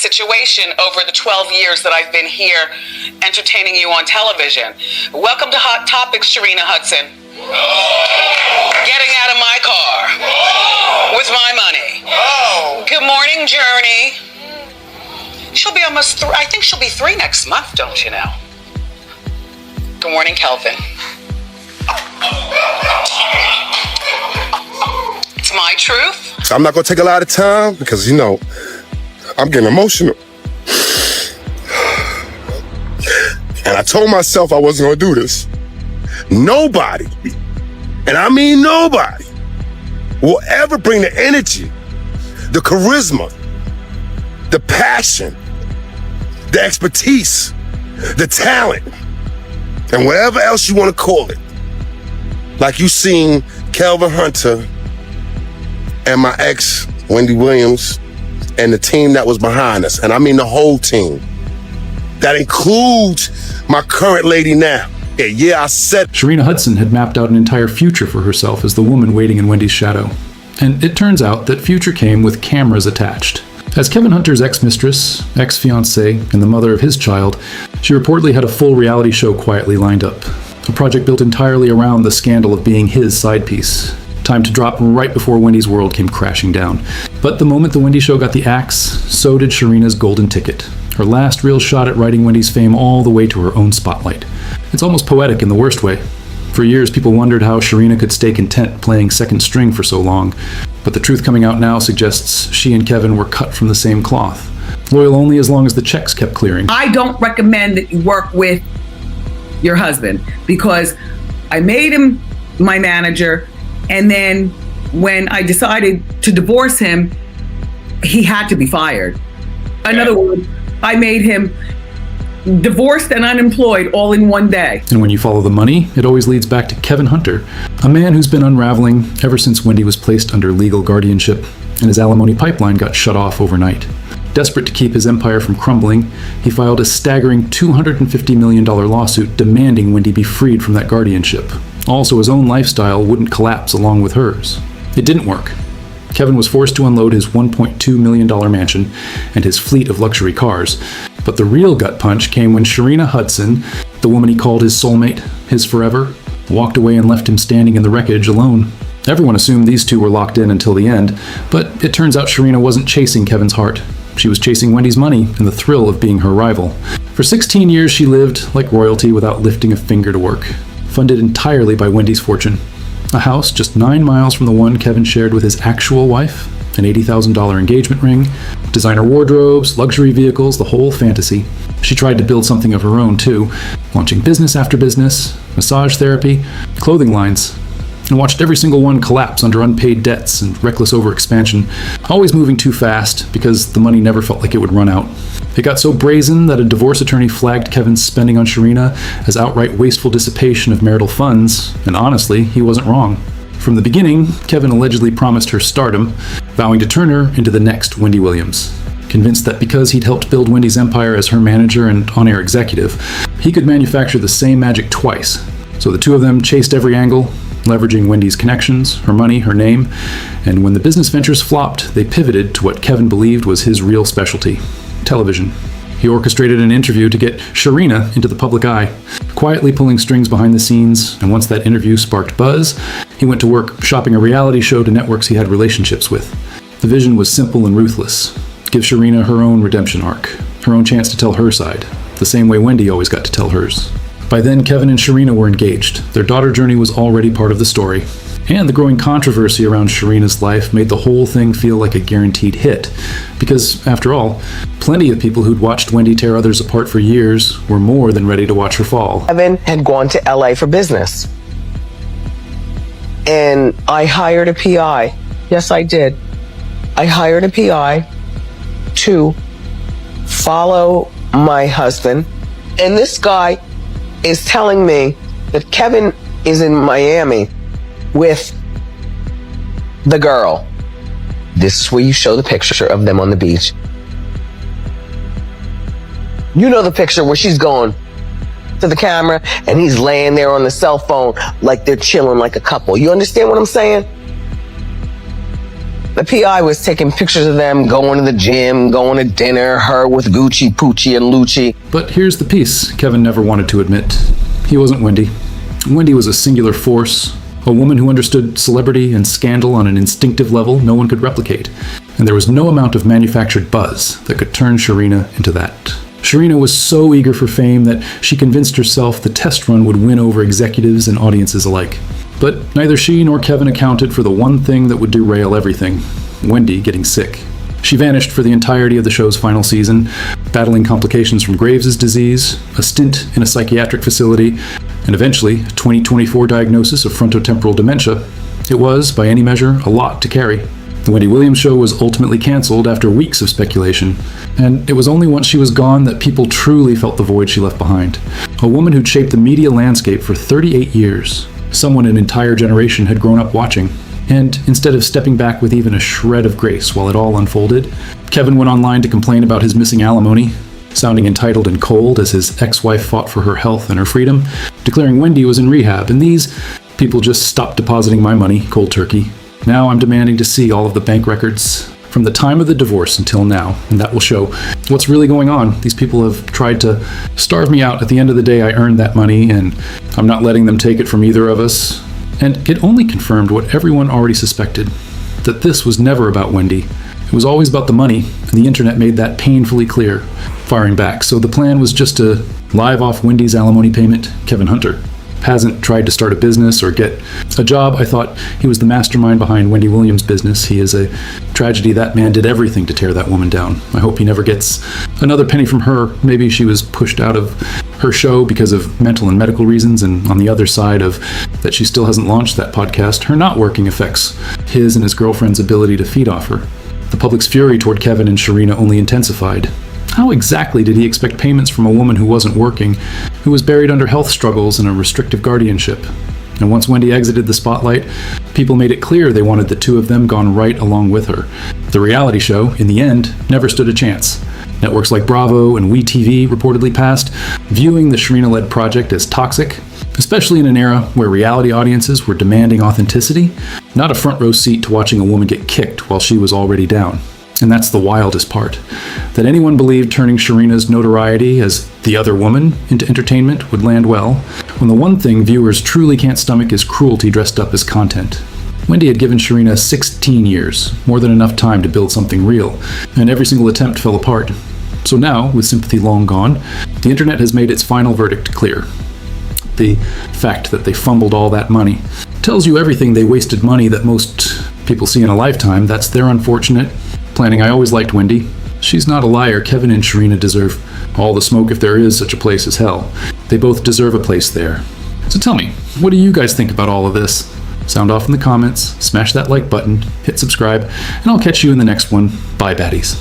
situation over the 12 years that I've been here entertaining you on television. Welcome to Hot Topics, Sharina Hudson. Getting out of my car with my money. Good morning, Journey. She'll be almost I think she'll be 3 next month, don't you know? Good morning, Kelvin. It's my truth. So I'm not gonna take a lot of time because, you know, I'm getting emotional. And I told myself I wasn't gonna do this. Nobody, and I mean nobody, will ever bring the energy, the charisma, the passion, the expertise, the talent, and whatever else you want to call it, like you seen Kelvin Hunter and my ex, Wendy Williams, and the team that was behind us. And I mean the whole team. That includes my current lady now. Yeah, I said. Sharina Hudson had mapped out an entire future for herself as the woman waiting in Wendy's shadow. And it turns out that future came with cameras attached. As Kevin Hunter's ex-mistress, ex-fiance, and the mother of his child, she reportedly had a full reality show quietly lined up. A project built entirely around the scandal of being his side piece. Time to drop right before Wendy's world came crashing down. But the moment the Wendy show got the axe, so did Sharina's golden ticket. Her last real shot at riding Wendy's fame all the way to her own spotlight. It's almost poetic in the worst way. For years, people wondered how Sharina could stay content playing second string for so long. But the truth coming out now suggests she and Kevin were cut from the same cloth. Loyal only as long as the checks kept clearing. I don't recommend that you work with your husband because I made him my manager, and then when I decided to divorce him, he had to be fired. In other words, I made him divorced and unemployed all in one day. And when you follow the money, it always leads back to Kevin Hunter, a man who's been unraveling ever since Wendy was placed under legal guardianship and his alimony pipeline got shut off overnight. Desperate to keep his empire from crumbling, he filed a staggering $250 million lawsuit demanding Wendy be freed from that guardianship. Also, his own lifestyle wouldn't collapse along with hers. It didn't work. Kevin was forced to unload his $1.2 million mansion and his fleet of luxury cars. But the real gut punch came when Sharina Hudson, the woman he called his soulmate, his forever, walked away and left him standing in the wreckage alone. Everyone assumed these two were locked in until the end, but it turns out Sharina wasn't chasing Kevin's heart. She was chasing Wendy's money and the thrill of being her rival. For 16 years, she lived like royalty without lifting a finger to work, funded entirely by Wendy's fortune. A house just 9 miles from the one Kevin shared with his actual wife, an $80,000 engagement ring, designer wardrobes, luxury vehicles, the whole fantasy. She tried to build something of her own too, launching business after business, massage therapy, clothing lines, and watched every single one collapse under unpaid debts and reckless overexpansion, always moving too fast because the money never felt like it would run out. It got so brazen that a divorce attorney flagged Kevin's spending on Sharina as outright wasteful dissipation of marital funds, and honestly, he wasn't wrong. From the beginning, Kevin allegedly promised her stardom, vowing to turn her into the next Wendy Williams. Convinced that because he'd helped build Wendy's empire as her manager and on-air executive, he could manufacture the same magic twice. So the two of them chased every angle, leveraging Wendy's connections, her money, her name, and when the business ventures flopped, they pivoted to what Kevin believed was his real specialty: television. He orchestrated an interview to get Sharina into the public eye, quietly pulling strings behind the scenes, and once that interview sparked buzz, he went to work shopping a reality show to networks he had relationships with. The vision was simple and ruthless. Give Sharina her own redemption arc, her own chance to tell her side, the same way Wendy always got to tell hers. By then, Kevin and Sharina were engaged. Their daughter journey was already part of the story. And the growing controversy around Sharina's life made the whole thing feel like a guaranteed hit. Because, after all, plenty of people who'd watched Wendy tear others apart for years were more than ready to watch her fall. Kevin had gone to LA for business. And I hired a PI. Yes, I did. I hired a PI to follow my husband. And this guy is telling me that Kevin is in Miami with the girl. This is where you show the picture of them on the beach. You know the picture where she's going to the camera and he's laying there on the cell phone like they're chilling like a couple. You understand what I'm saying? The PI was taking pictures of them going to the gym, going to dinner, her with Gucci, Poochie, and Lucci. But here's the piece Kevin never wanted to admit. He wasn't Wendy. Wendy was a singular force, a woman who understood celebrity and scandal on an instinctive level no one could replicate. And there was no amount of manufactured buzz that could turn Sharina into that. Sharina was so eager for fame that she convinced herself the test run would win over executives and audiences alike. But neither she nor Kevin accounted for the one thing that would derail everything: Wendy getting sick. She vanished for the entirety of the show's final season, battling complications from Graves' disease, a stint in a psychiatric facility, and eventually a 2024 diagnosis of frontotemporal dementia. It was, by any measure, a lot to carry. The Wendy Williams show was ultimately canceled after weeks of speculation, and it was only once she was gone that people truly felt the void she left behind. A woman who'd shaped the media landscape for 38 years, someone an entire generation had grown up watching. And instead of stepping back with even a shred of grace while it all unfolded, Kevin went online to complain about his missing alimony, sounding entitled and cold as his ex-wife fought for her health and her freedom, declaring Wendy was in rehab, and these people just stopped depositing my money, cold turkey. Now I'm demanding to see all of the bank records from the time of the divorce until now, and that will show what's really going on. These people have tried to starve me out. At the end of the day, I earned that money, and I'm not letting them take it from either of us. And it only confirmed what everyone already suspected, that this was never about Wendy. It was always about the money, and the internet made that painfully clear, firing back. So the plan was just to live off Wendy's alimony payment. Kevin Hunter hasn't tried to start a business or get a job. I thought he was the mastermind behind Wendy Williams' business. He is a tragedy. That man did everything to tear that woman down. I hope he never gets another penny from her. Maybe she was pushed out of her show because of mental and medical reasons, and on the other side of that she still hasn't launched that podcast, her not working affects his and his girlfriend's ability to feed off her. The public's fury toward Kevin and Sharina only intensified. How exactly did he expect payments from a woman who wasn't working, who was buried under health struggles and a restrictive guardianship? And once Wendy exited the spotlight, people made it clear they wanted the two of them gone right along with her. The reality show, in the end, never stood a chance. Networks like Bravo and WeTV reportedly passed, viewing the Sharina-led project as toxic, especially in an era where reality audiences were demanding authenticity, not a front row seat to watching a woman get kicked while she was already down. And that's the wildest part, that anyone believed turning Sharina's notoriety as the other woman into entertainment would land well, when the one thing viewers truly can't stomach is cruelty dressed up as content. Wendy had given Sharina 16 years, more than enough time to build something real, and every single attempt fell apart. So now, with sympathy long gone, the internet has made its final verdict clear. The fact that they fumbled all that money tells you everything. They wasted money that most people see in a lifetime. That's their unfortunate planning. I always liked Wendy. She's not a liar. Kevin and Sharina deserve all the smoke if there is such a place as hell. They both deserve a place there. So tell me, what do you guys think about all of this? Sound off in the comments, smash that like button, hit subscribe, and I'll catch you in the next one. Bye, baddies.